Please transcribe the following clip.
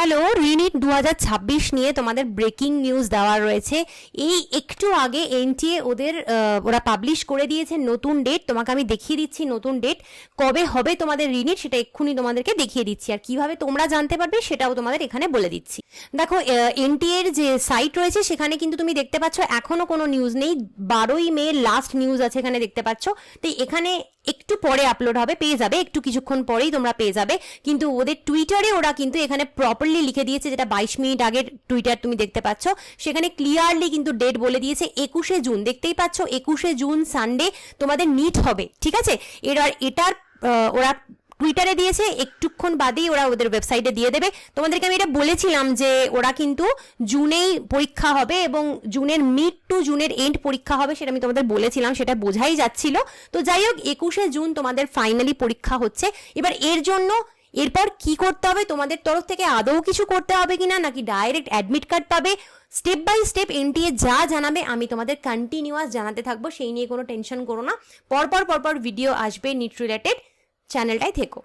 Hello, রিনিট 2026 নিয়ে তোমাদের breaking news দেওয়া রয়েছে। এই একটু আগে এনটিএ ওরা পাবলিশ করে দিয়েছে নতুন ডেট। তোমাকে আমি দেখিয়ে দিচ্ছি নতুন ডেট কবে হবে তোমাদের রিনিট, সেটা এক্ষুনি তোমাদেরকে দেখিয়ে দিচ্ছি। আর কিভাবে তোমরা জানতে পারবে সেটাও তোমাদের এখানে বলে দিচ্ছি। দেখো, এনটিএ এর যে সাইট রয়েছে সেখানে কিন্তু তুমি দেখতে পাচ্ছ এখনো কোনো নিউজ নেই। 12ই মে লাস্ট নিউজ আছে এখানে দেখতে পাচ্ছ। তো এখানে একটু পরে আপলোড হবে, পেয়ে যাবে, একটু কিছুক্ষণ পরেই তোমরা পেয়ে যাবে। কিন্তু ওদের টুইটারে ওরা কিন্তু এখানে প্রপারলি লিখে দিয়েছে, যেটা 22 মিনিট আগের টুইটার তুমি দেখতে পাচ্ছ, সেখানে ক্লিয়ারলি কিন্তু ডেট বলে দিয়েছে 21শে জুন। দেখতেই পাচ্ছ 21শে জুন সানডে তোমাদের নিট হবে, ঠিক আছে। এটার ওরা টুইটারে দিয়েছে, একটুক্ষণ বাদেই ওরা ওদের ওয়েবসাইটে দিয়ে দেবে। তোমাদেরকে আমি এটা বলেছিলাম যে ওরা কিন্তু জুনেই পরীক্ষা হবে এবং জুনের মিড টু জুনের এন্ড পরীক্ষা হবে, সেটা আমি তোমাদের বলেছিলাম, সেটা বোঝাই যাচ্ছিল। তো যাই হোক, 21শে জুন তোমাদের ফাইনালি পরীক্ষা হচ্ছে। এবার এর জন্য এরপর কি করতে হবে, তোমাদের তরফ থেকে আদৌ কিছু করতে হবে কিনা, নাকি ডাইরেক্ট অ্যাডমিট কার্ড পাবে, স্টেপ বাই স্টেপ এনটিএ যা জানাবে আমি তোমাদের কন্টিনিউয়াস জানাতে থাকবো। সেই নিয়ে কোনো টেনশন করো না, পরপর ভিডিও আসবে নিট রিলেটেড। চ্যানেলটাই থেকো।